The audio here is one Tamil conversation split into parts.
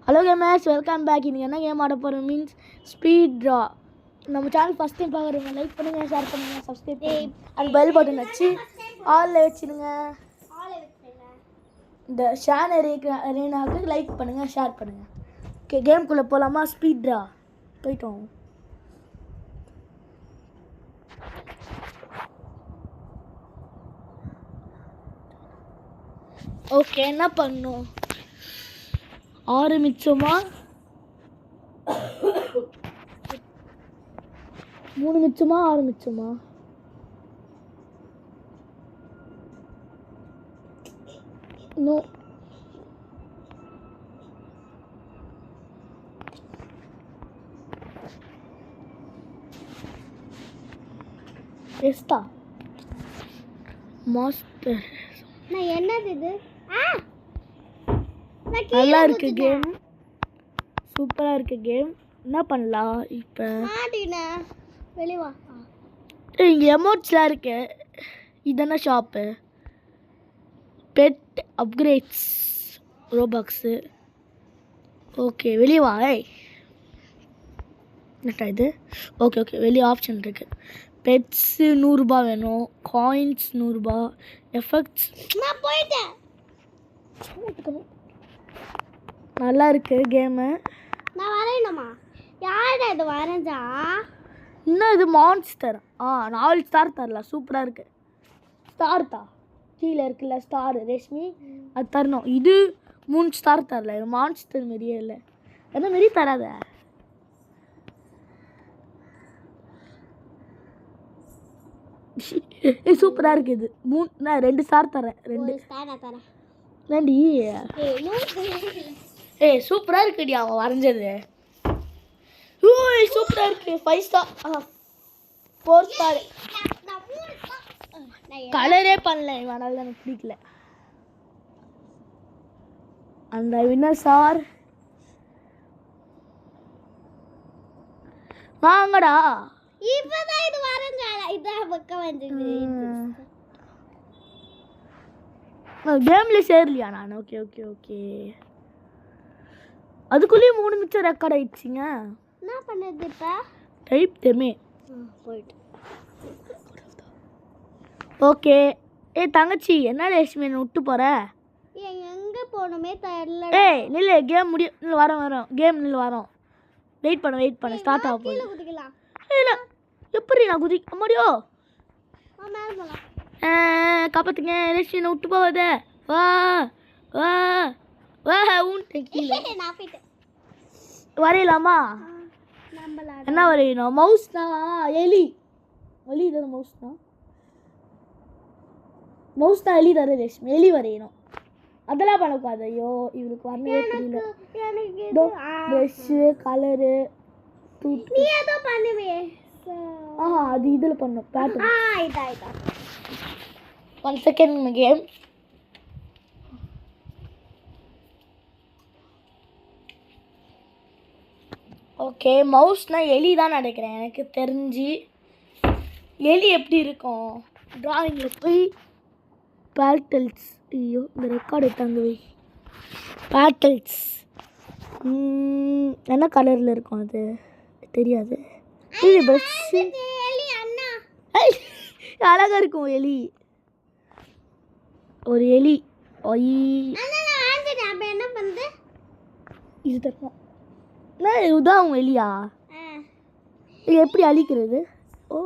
Hello gamers, welcome back. இன்னைக்கு என்ன கேம் ஆட போகிறோம் மீன்ஸ் ஸ்பீட் ட்ரா. நம்ம சேனல் ஃபஸ்ட் டைம் பார்க்குறவங்க லைக் பண்ணுங்கள், ஷேர் பண்ணுங்கள், சப்ஸ்கிரைப் பண்ணுங்கள், அந்த பெல் பட்டன் வச்சு ஆலில் வச்சுடுங்க. இந்த ஷேன் அரேனாவுக்கு லைக் பண்ணுங்கள், ஷேர் பண்ணுங்கள். ஓகே, கேம்குள்ளே போகலாமா? ஸ்பீட் ட்ரா போயிட்டோம். ஓகே, என்ன பண்ணணும்? ஆரம்பிச்சோமா? 3 மிச்சமா 6 மிச்சமா? நோ, எஸ்டா மாஸ்டர். நான் என்னது இது? நல்லா இருக்கு கேம், சூப்பராக இருக்கு கேம். என்ன பண்ணலாம் இப்போ? வெளிவா. இங்கே எமோட்ஸ்லாம் இருக்கு. இதென்ன shop? Pet upgrades Robux. Okay, வெளியே வா. என்னட்டா இது? ஓகே ஓகே, வெளியே ஆப்ஷன் இருக்குது. பெட்ஸு 100 ரூபா வேணும், காயின்ஸ் 100 ரூபா, எஃபெக்ட்ஸ். நான் போயிட்டேன். நல்லா இருக்கு கேமு. நான் வரையணுமா? யார் இது வரைஞ்சா? இன்னும் இது மான்ஸ்டர். 4 ஸ்டார் தரலாம். சூப்பராக இருக்கு. ஸ்டார் தான் கீழே இருக்குல்ல ஸ்டார் ரேஷ்மி, அது தரணும். இது 3 ஸ்டார் தரல. இது மான்ஸ்டர் மாரியே இல்லை, எந்த மாரி தராத. சூப்பராக இருக்கு. இது 3, நான் 2 ஸ்டார் தரேன். 2 ஸ்டார் நான் தரேன். ரெண்டி. சூப்பராக இருக்குடி அவன் வரைஞ்சது. சூப்பராக இருக்கு. 5 ஸ்டார், 4 ஸ்டார். கலரே பண்ணல இவன், அதனால எனக்கு பிடிக்கல. அந்த வின்னர் சார் வாங்கடா. இப்பதான் இது வரைஞ்சால இதான் பக்கம் வந்தது. கேம்ல சேரலையா நான்? ஓகே ஓகே ஓகே, அதுக்குள்ளேயும் 3 மிச்சம் ரெக்கார்ட் ஆயிடுச்சிங்க. என்ன பண்ணது இப்போ? டைப் தெமே போயிட்டு. ஓகே. தங்கச்சி, என்ன ரேஷ்மி விட்டு போற? எங்கே போகணுமே தெரியல. நில்லு, கேம் முடியும். நில்லு, வரோம் கேம் நில்லு, வரோம். வெயிட் பண்ண ஸ்டார்ட் ஆக போகுது. குதிக்கலாம். இல்லை, எப்படி நான் குதிக்க முடியோ? மேலே போகலாம். காப்பாத்துங்க, ரேஷ்மி விட்டு போகாத. வா வா வா. நான் போயிட்டேன். வரையலாமா? என்ன வரையணும்? மவுஸ்னா எலி. எலி தானே மவுஸ்னா? மவுஸ்னா எலி தானே ரேஷ்மி? எலி வரையணும். அதெல்லாம் பண்ணக்கூடாது. ஐயோ, இவருக்கு வரவே தெரியல. ப்ரெஷ்ஷு, கலரு, நீ ஏதோ பண்ணுவே. அது இதில் பண்ணும் பேட்டர்ன். இதா 1 செகண்ட் கேம். ஓகே, மவுஸ்னா எலி தான் நினைக்கிறேன் எனக்கு தெரிஞ்சு. எலி எப்படி இருக்கும்? ட்ராயிங்கில் போய் பேட்டல்ஸ். ஐயோ, இந்த ரெக்கார்டு எடுத்தாங்க வை. பேட்டல்ஸ் என்ன கலரில் இருக்கும் அது தெரியாது. இது ப்ரஷ்ஷு. அழகாக இருக்கும் எலி. ஒரு எலி. என்ன பண்ணுது? இது தரணும். இதுதான் உங்க எலியா? இது எப்படி அழிக்கிறது? ஓ,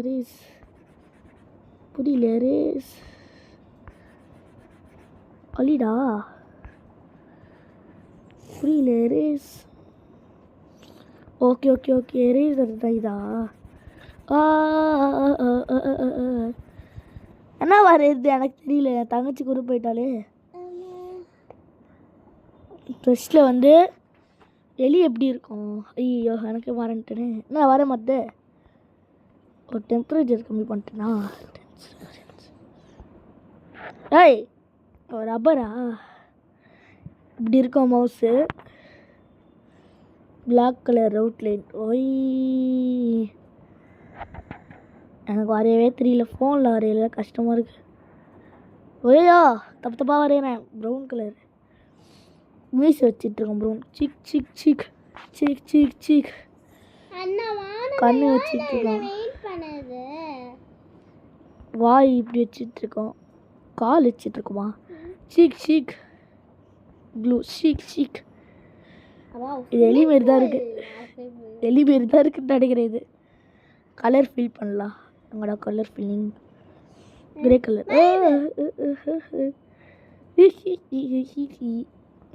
ரேஸ் புரியல. ரேஸ் அழிடா, புரியல. Race. Okay okay okay, race அதுதான். இதா என்ன வரையுது எனக்கு தெரியல. என் தங்கச்சி கூட போயிட்டாலே. ப்ரெஷ்ஷில் வந்து எலி எப்படி இருக்கும்? ஐயோ, எனக்கு வரன்ட்டேனே. நான் வர மாட்டேன். ஒரு டெம்பரேச்சர் கம்மி பண்ணிட்டேனா? ரப்பரா இப்படி இருக்கும் மவுஸு. Black colour outline. எனக்கு வரையவே தெரியல. ஃபோனில் வரையில கஷ்டமாக இருக்குது. தப்பு தப்பாக வரைகிறேன். Brown colour. மீஸ் வச்சிட்ருக்கோம் ப்ரோ. சிக் சிக் சிக் சிக் சிக் சிக் அண்ணா வானமே கண்ணு வச்சிட்ருக்கோம். வெயிட் பண்ணுது. வாய் இப்படி வச்சிட்ருக்கோம். கால் வச்சிட்ருக்கோமா? சிக் சிக் ப்ளூ சிக் சிக். இது எலி மாரி தான் இருக்குது. எலி மாரி தான் இருக்குன்னு நினைக்கிறேன். இது கலர் ஃபில் பண்ணலாம். எங்களோட colour filling grey colour.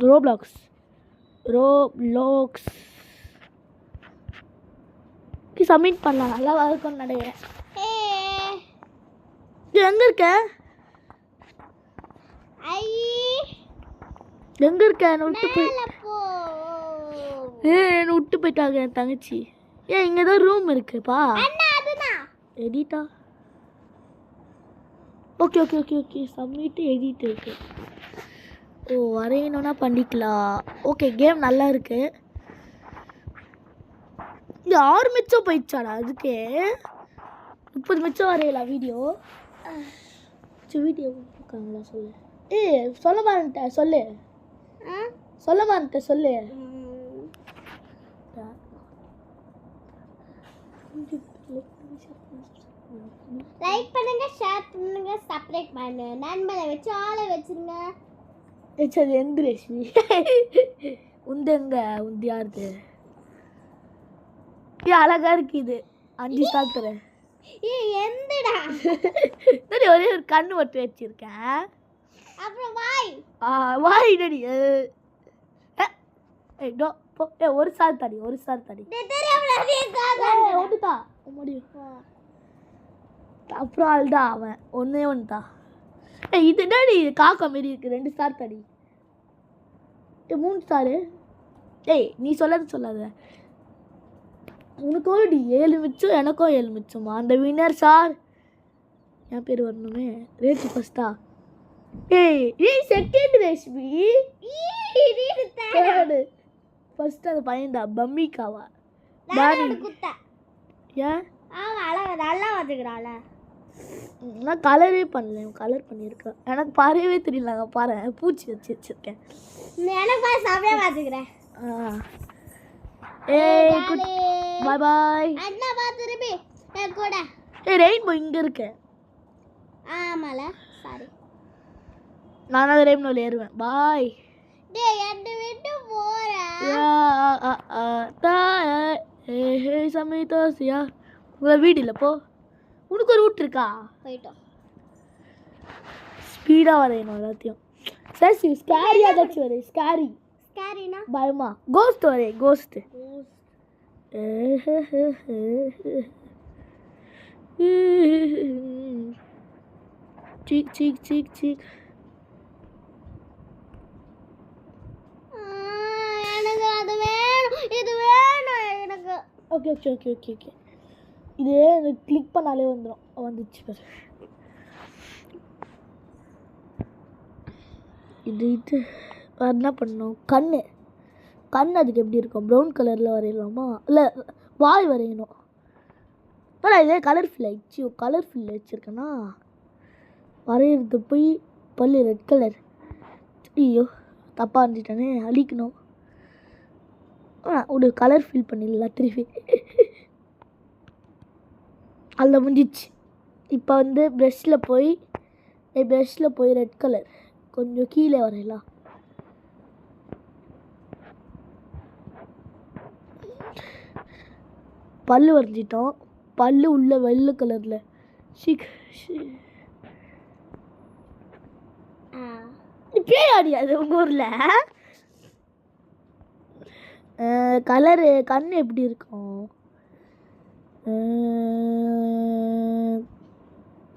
Roblox submit பண்ணலாம். நல்லா இருக்கும்னு நினைக்கிறேன். எங்கே இருக்க? எங்கே இருக்க? என்னை விட்டு போய் என்னை விட்டு போயிட்டாங்க என் தங்கச்சி. இங்கே தான் ரூம் இருக்குப்பா. எடிட்டா? Okay okay okay okay submit edit இருக்கு. ஓ வரையணுன்னா பண்ணிக்கலாம். ஓகே கேம் நல்லா இருக்கு. இது 6 மிச்சம் போயிடுச்சாடா? அதுக்கே 30 மிச்சம் வரையலாம் வீடியோ. வீடியோ இருக்காங்களா சொல்லு. சொல்ல மாட்டேன் சொல்லு. சொல்ல மாட்டேன் சொல்லு. லைக் பண்ணுங்க, ஷேர் பண்ணுங்க, சப்ஸ்கிரைப் பண்ணுங்க, நண்பரை வச்சு ஆளை வச்சிருங்க. அது எந்த ரேஷ்மி உந்தெங்க உந்து யாருது? அழகா இருக்கு இது. 5 சாப்பிட்றேன். எந்தடா ஒரே ஒரு கண்ணு மட்டும் வச்சிருக்கேன். அப்புறம் வாய் வாய் நடி. ஒரு சார் தடி ஒன்றுதா முடியும். அப்புறம் ஆள்தான் அவன் ஒன்றே ஒன்றுதான். இது என்னடி காக்கா மாரி இருக்கு. 2 ஸ்டார் தடி. 3 ஸ்டாரு. நீ சொல்லாத. உனக்கு ஒரு 7 மிச்சம் எனக்கும் 7 மிச்சமா? அந்த வின்னர் சார் என் பேர் வரணுமே. ரேச்சு ஃபஸ்ட்டா? செகண்ட் ரேஷ்மி. தேர்டு ஃபஸ்ட்டு அந்த பையன்டா பம்மிக்காவா? ஏன் நல்லா வந்துக்கிறாள். நான் கலரே பண்ணல. கலர் பண்ணியிருக்கேன். எனக்கு பாரவே தெரியல. நாங்கள் பாரு பூச்சி வச்சிருக்கேன். எனக்கு சாப்பிட பார்த்துக்கிறேன். பாய் பாய். அண்ணா பா திருப்பி கூட. ரெயின்போ இங்கே இருக்கு. ஆமால சாரி. நான் அந்த ரெயின்போவில் ஏறுவேன். பாய். என்னை விட்டு போறேன். சமயத்தோசியா உங்கள் வீடு இல்லை போ. உனக்கு ஒரு ரூட் இருக்கா? போயிட்டோம். ஸ்பீடாக வரையணும் எல்லாத்தையும். சரி ஸ்கேரியாக ஏதாச்சும் வரையும். ஸ்கேரினா பயமா? கோஸ்ட் வரே. கோஸ்ட் சீக் சீக் சீக் சீக். எனக்கு அது வேணும், இது வேணும் எனக்கு. Okay okay okay okay okay. இது எனக்கு கிளிக் பண்ணாலே வந்துச்சு பாரு. இது என்ன பண்ணணும்? கண்ணு அதுக்கு எப்படி இருக்கும்? ப்ரௌன் கலரில் வரையலாமா? இல்லை வாய் வரையணும். ஆனால் இதே கலர் ஃபில் ஆயிடுச்சு. கலர் ஃபில் வச்சுருக்கேன்னா வரைகிறது போய் பல்லு ரெட் கலர். ஐயோ தப்பாக இருந்துட்டானே. அழிக்கணும். ஒரு கலர் ஃபில் பண்ணிடலாம் திருப்பி. அதில் முடிஞ்சிச்சு. இப்போ வந்து ப்ரஷ்ஷில் போய் ரெட் கலர் கொஞ்சம் கீழே வரையலாம். பல்லு வரைஞ்சிட்டோம். பல்லு உள்ள வெள்ளை கலரில். பேர் ஆடியாது உங்கள் ஊரில். கலரு கண் எப்படி இருக்கும்?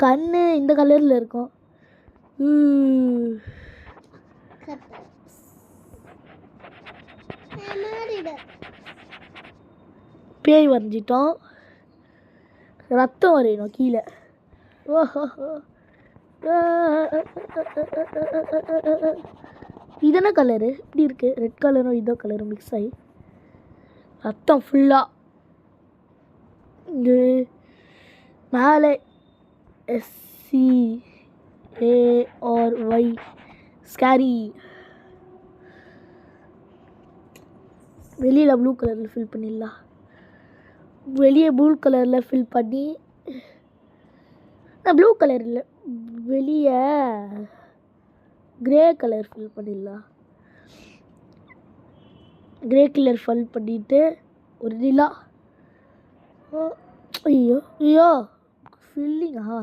கண் இந்த கலரில் இருக்கும். பேய் வரைஞ்சிட்டோம். ரத்தம் வரையணும் கீழே. ஓஹோ இதென்ன கலரு இப்படி இருக்குது? ரெட் கலரும் இதோ கலரும் மிக்ஸ் ஆகி ரத்தம் ஃபுல்லாக. இது மேலே SCARY ஸ்கேரி. வெளியில் ப்ளூ கலரில் ஃபில் பண்ணிடலாம். வெளியே ப்ளூ கலரில் ஃபில் பண்ணி ப்ளூ கலர் இல்லை, வெளியே கிரே கலர் ஃபில் பண்ணிடலாம். கிரே கலர் ஃபில் பண்ணிவிட்டு ஒரு நிலா. ஐயோ ஐயோ ஃபில்லிங்கா.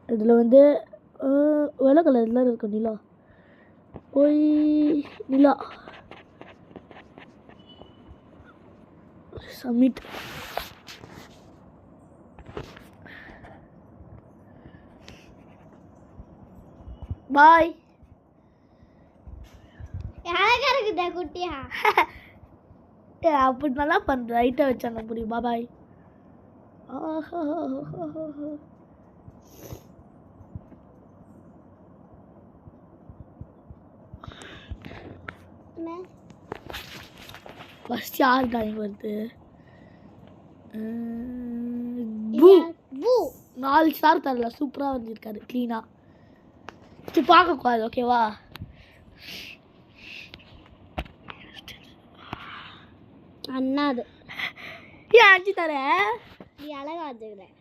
இதில் வந்து வெள்ளை கலரில் இருக்கும் நிலா. போய் நிலா சப்மிட். பாய். அழகா இருக்குதா குட்டியா? அப்படி நல்லா பண்ணுற ரைட்டாக வச்சாங்க புரியும். பாய். ஃபஸ்ட் யார் ட்ராயிங் வருது? பூ. 4 ஸ்டார் தரல, சூப்பராக வந்துருக்காரு க்ளீனாக. சரி பார்க்கக்கூடாது ஓகேவா? அண்ணாது ஏன் 5 தர? நீ அழகா வச்சுக்கிறேன்.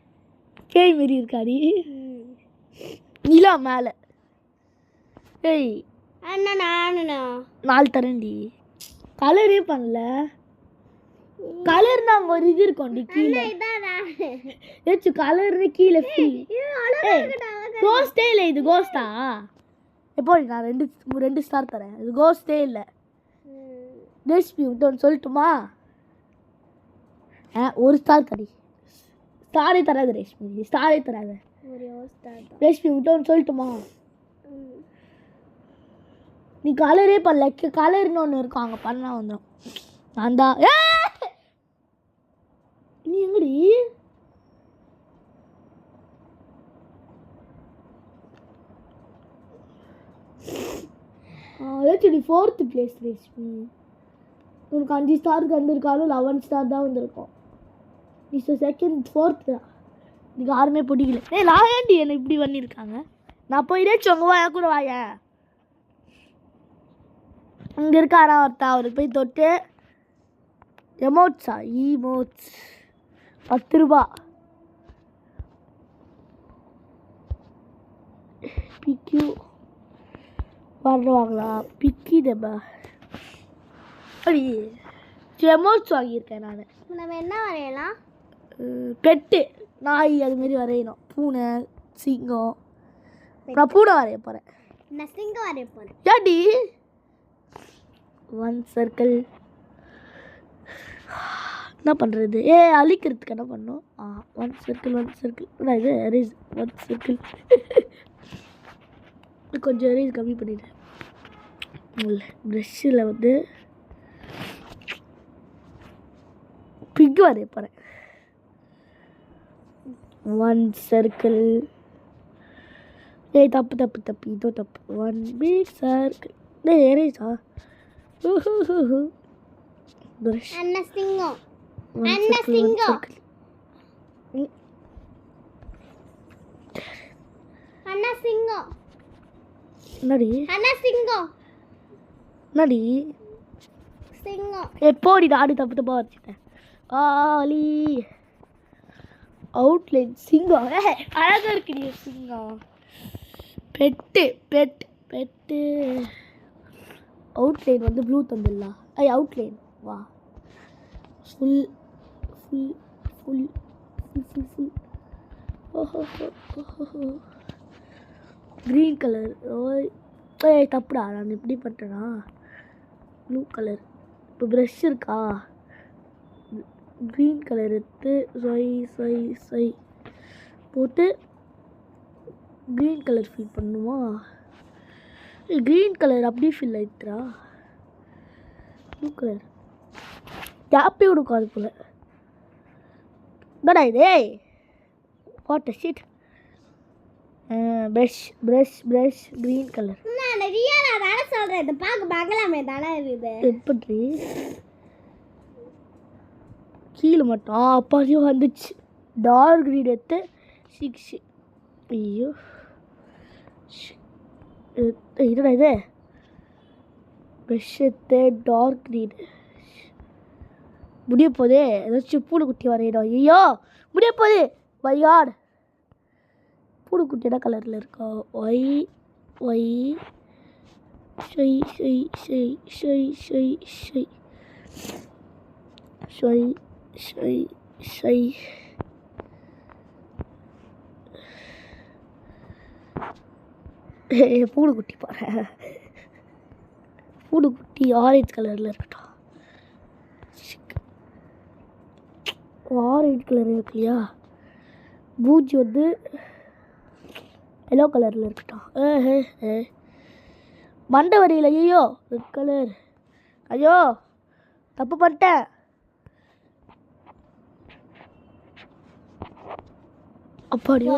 பேய் மாரி இருக்காடி. நிலா மேலே. ஏய் அண்ணா நானுண்ணா 4 தரேன்டி. கலரே பண்ணல. கலர்னா அங்கே ஒரு இது இருக்கும்டி கீழே. ஏச்சு கலர்னு கீழே கோஸ்டே இல்லை. இது கோஸ்டா? எப்போ நான் 2 ஸ்டார் தரேன். இது கோஸ்டே இல்லை. ரெசிபி விட்டு சொல்லட்டுமா? 1 ஸ்டார் தரி. ஸ்டாரே தராது ரேஷ்மி, ஸ்டாரே தராத. ரெசிபி விட்டு சொல்லட்டுமா? நீ கலரே பண்ணல. கலர்னு ஒன்று இருக்கும், அங்கே பண்ணா வந்துடும். நான் தான். நீ எங்கடி? ஏதாச்சும் 4th பிளேஸ் ரேஷ்மி. உனக்கு 5 ஸ்டாருக்கு வந்திருக்காலும் 11 ஸ்டார் தான் வந்திருக்கும். நீ 2nd 4th தான். நீங்க யாருமே பிடிக்கல. லாயண்டி என்ன இப்படி பண்ணியிருக்காங்க. நான் போய் அங்கே வா, கூட வாய. அங்கே இருக்காரா ஒருத்தா, அவருக்கு போய் தொட்டு எமோட்ஸா ஈமோட்ஸ் 10 ரூபா. பிக்யூ வாங்கலா. பிக்கி டப்பா அப்படி எமோட்ஸ் வாங்கியிருக்கேன் நான். நம்ம என்ன வரையலாம்? பெட்டு, நாய் அதுமாரி வரையணும். பூனை, சிங்கம். நான் பூனை வரைய போகிறேன். நான் சிங்கம் வரைய போகிறேன். ஏடி 1 சர்க்கிள் என்ன பண்ணுறது? அழிக்கிறதுக்கு என்ன பண்ணணும்? 1 சர்க்கிள் 1 சர்க்கிள். நான் இது எரேஸ் 1 சர்க்கிள். கொஞ்சம் எரேஸ் கம்மி பண்ணிட்டேன். ப்ரெஷ்ஷில் வந்து பிக் வரைய போகிறேன். 1 சர்க்கிள். தப்பு இதோ தப்பு. 1 பிக் சர்க்கிள். எரேஸா? ப்ரஷ். அண்ணா சிங்கம். அண்ணா சிங்கம். அண்ணா சிங்கம். என்னடி? அண்ணா சிங்கம். என்னடி? சிங்கம். எப்போடி நாடு தப்பாக வச்சுட்டேன். ஆலி அவுட்லைன் சிங்கம். அழகாக இருக்குடி சிங்கம். பெட்டு அவுட்லைன் வந்து ப்ளூ தந்துடலாம். அவுட்லைன் வா. Full green colour. தப்புடா, நான் எப்படி பண்ணுறேன்னா ப்ளூ கலர். இப்போ ப்ரஷ் இருக்கா, க்ரீன் கலர் எடுத்து சொய் போட்டு க்ரீன் கலர் ஃபில் பண்ணுமா? க்ரீன் கலர் அப்படியே ஃபில் ஆகிட்டுரா. ப்ளூ கலர் கேப்பே கொடுக்காது போல. என்னடா இது? What shit. Brush green colour. நான் ரியலா தான சொல்றேன். இது பாக்க பங்களாமே தான இருக்குது. எப்படி கீழே மட்டும் அப்பாதையும் வந்துச்சு. டார்க் க்ரீன் எடுத்து 6. ஐயோ என்னடா இது? ப்ரெஷ் எடுத்து டார்க் க்ரீன் முடிய போதே ஏதாச்சும் பூனைக்குட்டி வரையிடும். ஐயோ முடிய போதே வையாட். பூனைக்குட்டி என்ன கலரில் இருக்கா? ஒய் ஒய் ஷொய் ஷொய் ஷொய் ஷொய் ஷொய் ஷொய் ஷொய் ஷொய் ஷொய். பூனைக்குட்டி பாரு. பூனைக்குட்டி ஆரஞ்சு கலரில் இருக்கட்டும். ஆரஞ்சு கலர் இருக்கு இல்லையா? பூஜி வந்து எல்லோ கலரில் இருக்கட்டும். மண்டை வரையில் ஐயோ ரெட் கலர். ஐயோ தப்பு பண்ணிட்டேன். அப்படியோ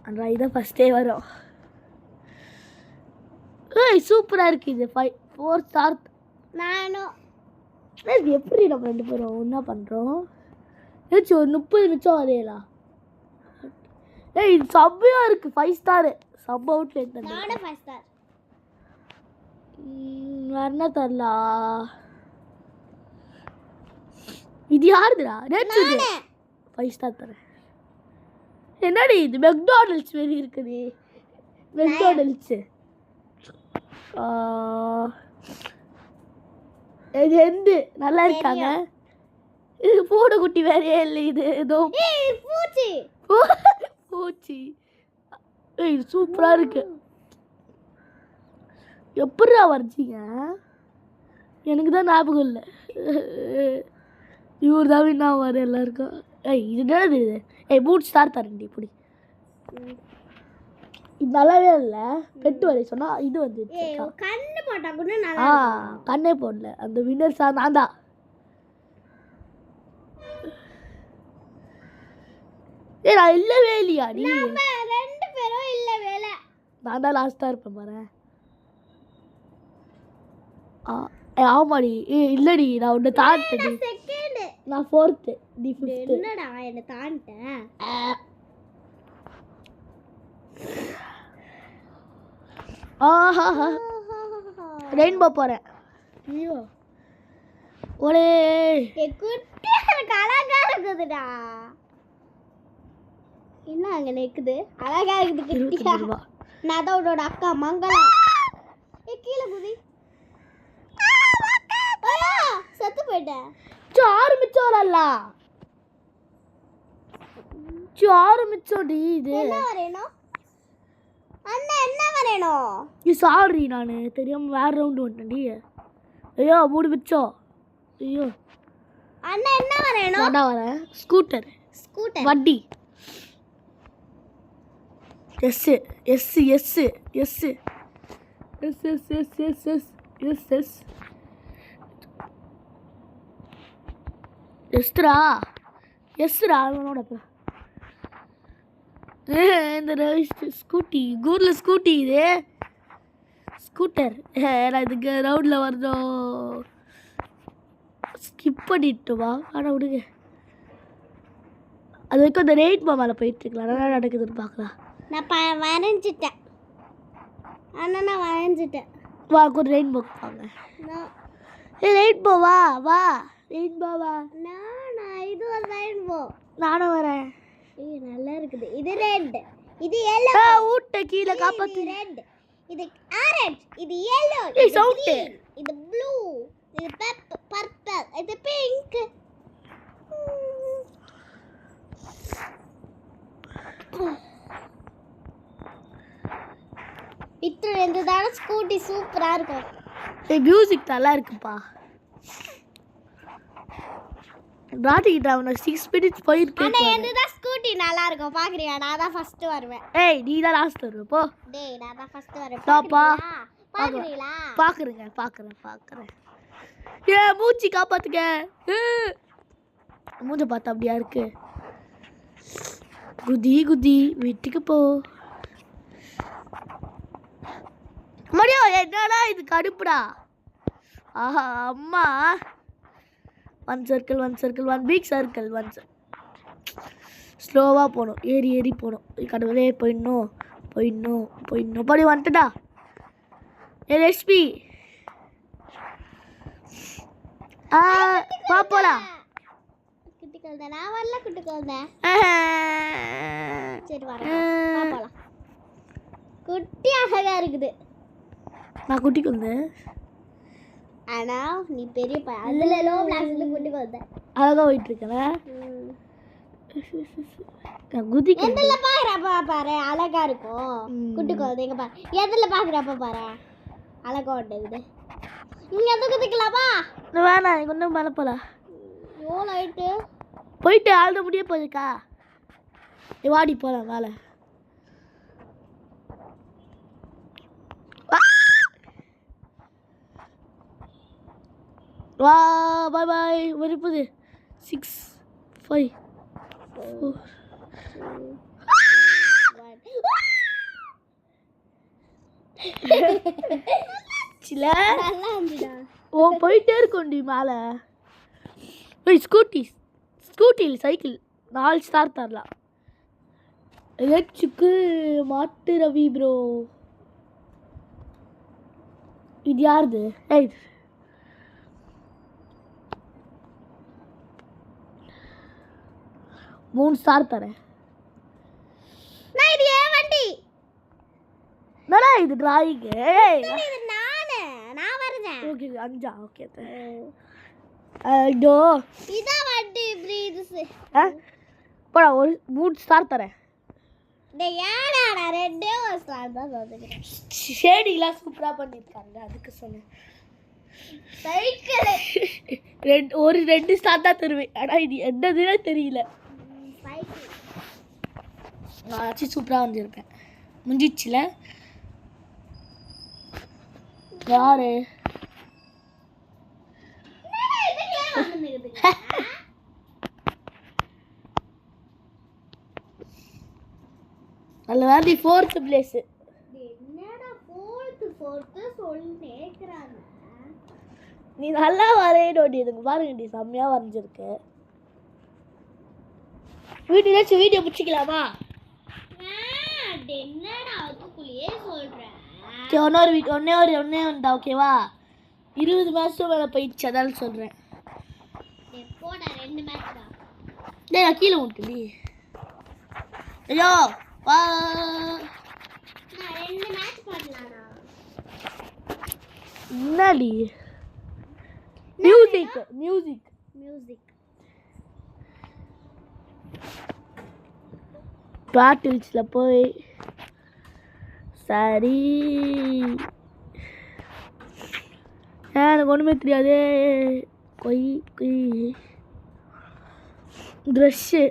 அந்த இதான் ஃபஸ்ட்டே வரும். ஏய் சூப்பராக இருக்குது இது. 4 ஸ்டார். நானும் இது எப்படி நம்ம 2 பேரும் ஒன்றா பண்ணுறோம்? ஏச்சு ஒரு 30 நிமிஷம் வரையலாம். ஏய் இது செம்மையாக இருக்குது. 5 ஸ்டாரு. சப் அவுட்லேட் தான். நானும் 5 ஸ்டார். வேறு என்ன தரலாம்? இது யாருதுடா? நேற்று 5 ஸ்டார் தரேன். என்னடி இது மெக்டானல்ட்ஸ் மாரி இருக்குது. மெக்டானல்ட்ஸு இது எந்த நல்லா இருக்காங்க. இது பூனைக்குட்டி வேறையே இல்லை. இது ஏதோ பூச்சி பூச்சி. இது சூப்பராக இருக்கு. எப்படா வரைச்சிங்க? எனக்கு தான் ஞாபகம் இல்லை. இவர் தான் என்ன வர எல்லாருக்கும். ஏய் இது என்னது இது? ஏய் 3 ஸ்டார் தரேன்டி இப்படி. இது நல்லாவே இல்லை. பெட்டு வரைய சொன்னால் இது வந்து கண்ணு போட்டா கூட நல்லா. கண்ணே போடல. அந்த வின்னர்ஸா நான் தான். ஏ நான் இல்லவே இல்லையா? நீ 2 பேரும் இல்லை வேலை. நான் தான் லாஸ்ட்டாக இருப்பேன் பாரு. ஆமாடி. இல்லடி நான் உன்னை தாண்டேன். செகண்ட் நான் 4th நீ 5th. என்னடா என்ன தாண்டேன். ரெயின்போ போகிறேன். ஐயோ ஒரே குட்டி அழகா இருக்குதுடா. என்ன அங்கே நிற்குது? அழகா இருக்குது குட்டியா. நான் தான் உன்னோட அக்கா மங்களா. கீழே குதி. செத்து போயிட்டேன். ஆரம்பிச்சோரல்ல. ஆரம்பிச்சோடி. இது என்ன வரையணும்? அண்ணா என்ன வரையணும்? சாரி நான் தெரியாமல் வேறு ரவுண்டு வந்துட்டேன்டி. ஐயோ 3 மிச்சம். ஐயோ அண்ணா என்ன வரையணும்? நான் வரேன். ஸ்கூட்டர் வண்டி. எஸ் எஸ் எஸ் எஸ் எஸ் எஸ் எஸ் எஸ் எஸ் எஸ் எஸ் எஸ்ரா எஸ்ரா அவனோட இந்த ஸ்கூட்டி கூரில் ஸ்கூட்டி. இது ஸ்கூட்டர். நான் இதுக்கு ரவுண்டில் வரணும். ஸ்கிப் பண்ணிட்டுவா. ஆனால் விடுங்க. அது வரைக்கும் அந்த ரெயின்போ மேலே போயிட்டுருக்கலாம். நல்லா நடக்குதுன்னு பார்க்கலாம். நான் வரைஞ்சிட்டேன். ஆனால் நான் வரைஞ்சிட்டேன். வா ஒரு ரெயின்போ வாங்க. ரெயின்போ வா வா. ரெயின்போ வா. நான் இது ஒரு ரெயின்போ. நானும் வரேன். நல்லா இருக்குது. இது ரெட், இது yellow. ஊட்ட கீழே காப்பாத்து. ரெட், இது ஆரஞ்சு, இது yellow, ஏய் சவுண்ட். இது ப்ளூ, இது பர்பிள், இது பிங்க். இது ரெண்டு தான ஸ்கூட்டி சூப்பரா இருக்கும். ஏய் மியூசிக் நல்லா இருக்குப்பா. ராதிகிட்ட அவன 6 மினிட்ஸ் போயிருக்கு. ஆனா என்னதான் ஸ்கூட்டி நல்லா இருக்கும் பாக்குறியா? நான் தான் ஃபர்ஸ்ட் வருவேன். ஏய் நீ தான் லாஸ்ட் வருவ போ. டேய் நான் தான் ஃபர்ஸ்ட் வருவேன். பாப்பா பாக்குறீங்களா? பாக்குறேன். ஏ மூச்சி காப்பாத்துங்க. மூஞ்ச பார்த்தா அப்படியா இருக்கு. குதி வீட்டுக்கு போ. மரியோ என்னடா இது கடுப்புடா. ஆஹா அம்மா. 1 சர்க்கிள் 1 பிக் சர்க்கிள் 1 ஸ்லோவாக போகணும். ஏறி போகணும். கடவுளே போயிடணும் படி வந்துட்டா. ரெசிபி பாப்போலாம். குட்டி குழந்தை நான் வரல. குட்டி குழந்தை சரி வரேன். போலாம். குட்டி அழகா இருக்குது. நான் குட்டி குழந்தை. ஆனா நீ பெரிய பையன். அதுல லோ கிளாஸ்ல குட்டி குழந்தை அழகா போயிட்டு இருக்கேன். குதி எதுல பாக்குறப்ப பாரு அழகா இருக்கும். குட்டி குழந்தைங்க பாரு. எதுல பாக்குறப்ப பாரு அழகா இருக்குது. நீங்க எது குதிக்கலாமா? வேணாம், எனக்கு ஒன்றும் மேலே போகலாம். எவ்வளோ ஆயிட்டு போயிட்டு ஆழ்ந்த முடிய போகுதுக்கா. வாடி போகலாம் மேலே. வா பாய் பாய். ஒரு புது 6 5 4 சில நல்லா இருந்துடா. ஓ போயிட்டே இருக்கோண்டி மேலே. போய் ஸ்கூட்டியில் சைக்கிள் 4 ஸ்டார் தரலாம். எலக்ட்ரிக்கு மாட்டு ரவி ப்ரோ. இது யாருது? ஏய் 3 ஸ்டார் தரேன். நான் இது ஏன் வண்டி? என்னடா இது டிராயிங்? இது நான் வரேன். Okay 5 okay. ஐயோ இதான் வண்டி ப்ளீஸ். போடா ஒரு 3 ஸ்டார் தரேன். டேய் ஏடாடா ரெண்டே ஒரு ஸ்டார் தான் தந்துக்கிறேன். ஷேடிங்லாம் சூப்பராக பண்ணியிருக்காங்க, அதுக்கு சொன்னேன். சைக்கிள் ஒரு 2 ஸ்டார் தான் தருவேன். ஆனால் இது என்னதுன்னே தெரியல. சைக்கிள் நான் ஆச்சு சூப்பராக வந்துருப்பேன். முடிஞ்சிச்சுல யாரு? நல்ல வேண்டி 4th பிளேஸ். என்னடா 4th சொல்லிட்டேக்குறாங்க. நீ நல்லா வரையணும். இதுக்கு பாருங்கடி செம்மையாக வரைஞ்சிருக்கு. வீடியோ முடிச்சிக்கலாமா? என்னடா அதுக்குள்ளேயே சொல்றேன். ஒன்னே வந்தா ஓகேவா? 20 மேட்ச்சும் மேலே போயிடுச்சு, அதால சொல்கிறேன். போடா 2 மேட்ச் தான். டேய் நான் கீழே விட்டுடி. ஐயோ வா. நான் 2 மேட்ச் பண்ணலாம்டா. என்னடி மியூசிக் பாட்டில்ஸில் போய் சரி எனக்கு ஒன்றுமே தெரியாது. கொய் ட்ரெஸ்ஸு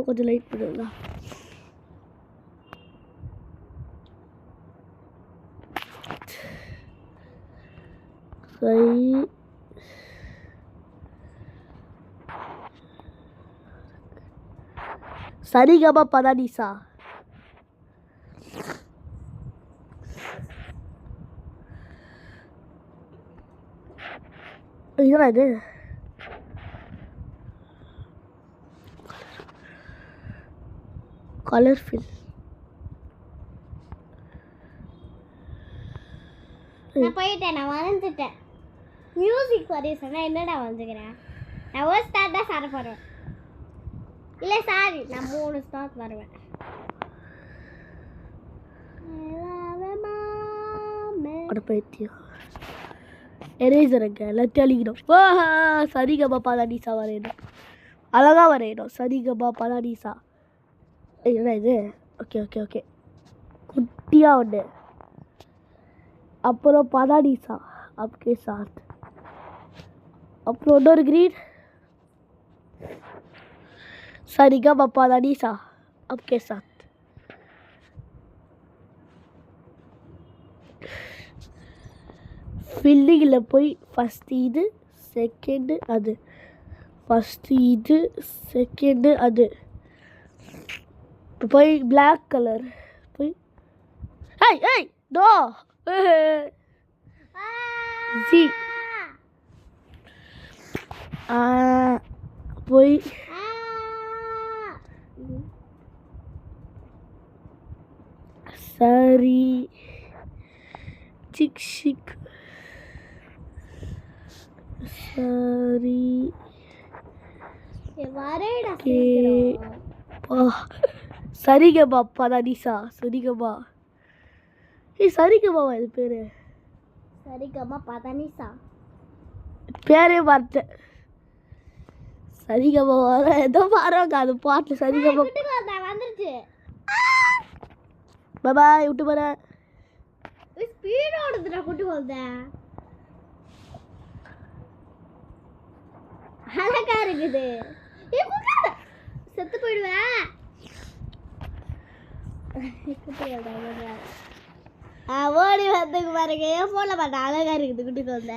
கொஞ்சம் லைட் பண்ணுங்களா? சரிகமா பதானிசா. என்னடா இது? கலர்ஃபுல். நான் போயிட்டேன். நான் வரைஞ்சிட்டேன். மியூசிக் வரைய சொன்னா என்னடா வரைஞ்சுக்கிறேன்? நான் ஒரு ஸ்டார் தான் சார போகிறேன். இல்லை சாரி, நான் 3 ஸ்டார் வருவேன். பைத்தியம். எரேசருங்க எல்லாத்தையும் அழிக்கணும். சரிகமா பதானிசா வரையணும். அழகாக வரையணும். சரிகமா பதானிசா. என்ன இது? ஓகே குட்டியாக ஒன்று. அப்புறம் பதானிசா आपके साथ. அப்புறம் இன்னொரு கிரீன். சரிகமா பதானிசா आपके साथ. ஃபில்லிங்கில் போய் ஃபஸ்ட்டு இது செகண்டு அது, ஃபஸ்ட்டு இது செகண்டு அது. இப்போ போய் பிளாக் கலர் போய் ஏய் நோ ஜி போய் சரி சிக் ஷிக் சரி வரேடா கே பா சரிகமா பதனிசா சரிகமா சரிகமாவா இது பேரு சரிகமா பதனிசா பேரே பார்த்தேன் சரிகமா வர ஏதோ பாருங்க அது பாட்டு சரிகமா வந்துருச்சு பாய் விட்டு போறேன் ஸ்பீட் ஓடுதுடா குட்டி போல்த அழகா இருக்குது செத்து போயிடுவேன் ஓடி வந்துக்கு பாருங்க என் போன்ல பாட்ட அழகா இருக்குது குட்டி போல்த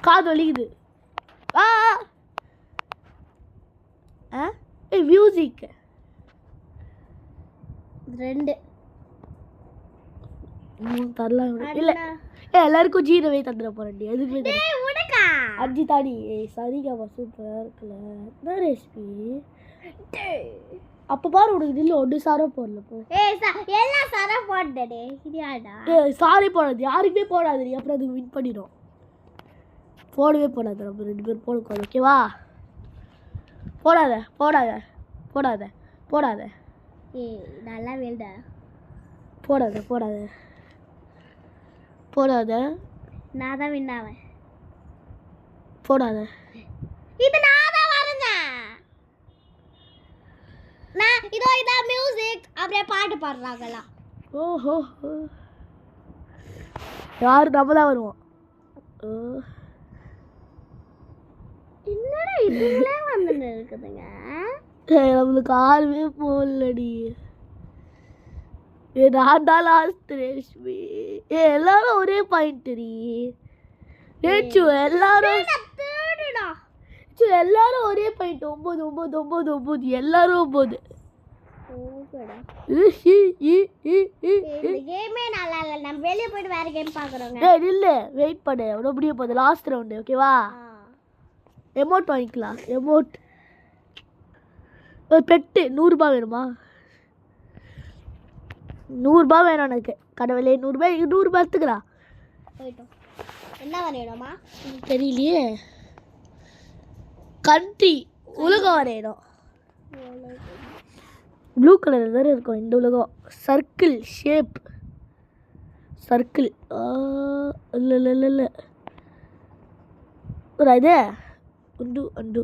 காது வலிக்குது மியூசிக் 2 தரலாம் இல்ல எல்லாருக்கும் ஜீரவே தந்துட போறேன் எதுக்குமே அஞ்சு தாடி சரிகமா சூப்பரா இருக்குல்ல என்ன ரெசிபி அப்ப பாரு உனக்கு இல்ல ஒன்று சாரோ போடல போ எல்லாம் சாரா போட்டே இடியாடா சாரி போடாது யாருக்குமே போடாது அப்புறம் அது வின் பண்ணிடும் போடவே போடாது நம்ம 2 பேரும் போடக்கூடாது ஓகேவா போடாத போடாத போடாத போடாத நல்லா வேல்டா போடாத போடாத போடாத நான் தான் வின் ஆவேன் போடாத இது நான் தான் வரேன் நான் இதான் மியூசிக் அப்படியே பாட்டு பாடுறாங்களா ஓஹோ யார் நம்ம தான் வருவோம் என்னடா இதுல வந்து இருக்குதுங்க நம்மளுக்கு ஆர்வே போடலடி நான் தான் லாஸ்ட் ரேஷ்மி எல்லாரும் ஒரே பாயிண்ட்ரி ஏச்சு எல்லாரும் எல்லாரும் ஒரே பாயிண்ட் 9 9 9 9 எல்லாரும் 9 கேமே நல்லா இல்ல நம்ம வெளிய போய் வேற கேம் பாக்குறோங்க இல்ல வெயிட் பண்ணு அப்படியே போகுது லாஸ்ட் ரவுண்ட் ஓகேவா எமோட் வாங்கிக்கலாம் எமோட் ஒரு பெட்டு 100 ரூபாய் வேணுமா 100 ரூபாய் வேணும் எனக்கு கடவுளே 100 ரூபாய் 100 ரூபாய் எடுத்துக்கலாம் போய்ட்டோம் என்ன வரையணுமா தெரியலையே கண்ட்ரி உலகம் வரையணும் ப்ளூ கலர் தானே இருக்கும் இந்த உலகம் சர்க்கிள் ஷேப் சர்க்கிள் இல்லை இல்லை இல்லை இல்லை ஒரு இது உண்டு அண்டு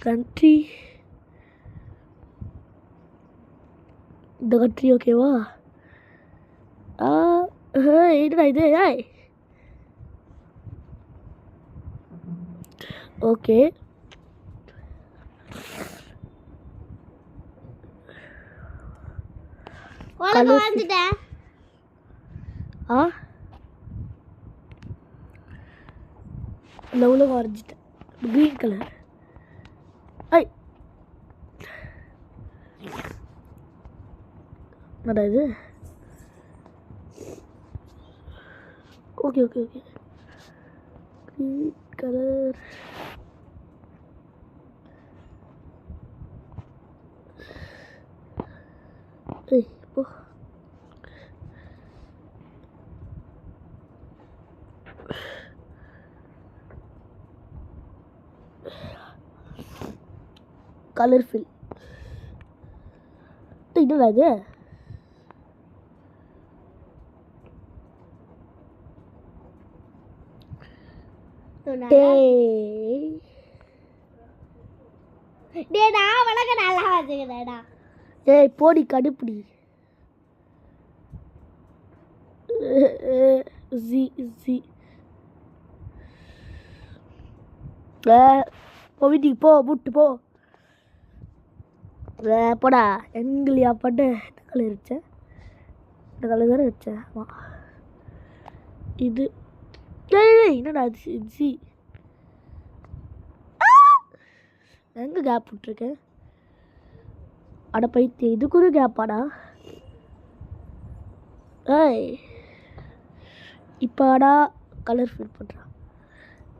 கண்ட்ரி இந்த கண்ட்ரி ஓகேவா என்னடா இது ஏய் ஓகே வந்துட்டேன் இந்த உலகம் வரைஞ்சிட்டேன் க்ரீன் கலர் ஐ என்னடா இது okay okay okay green colour ஏய் போ கலர்ஃபுல் என்னடா இது ஏய் போடி கடுப்புடி ஜி ஜி போ வீட்டுக்கு போ புட்டு போ போடா எங்களையா பட்டு இந்த கலர் வச்சேன் இந்த கலர் தானே வச்சேன் ஆமாம் இது என்னடா ஜி எங்கே கேப் விட்ருக்கேன் அட பைத்தியம் இதுக்கு ஒரு கேப்பாடா ஏய் இப்போடா கலர் ஃபில் பண்ணுறான்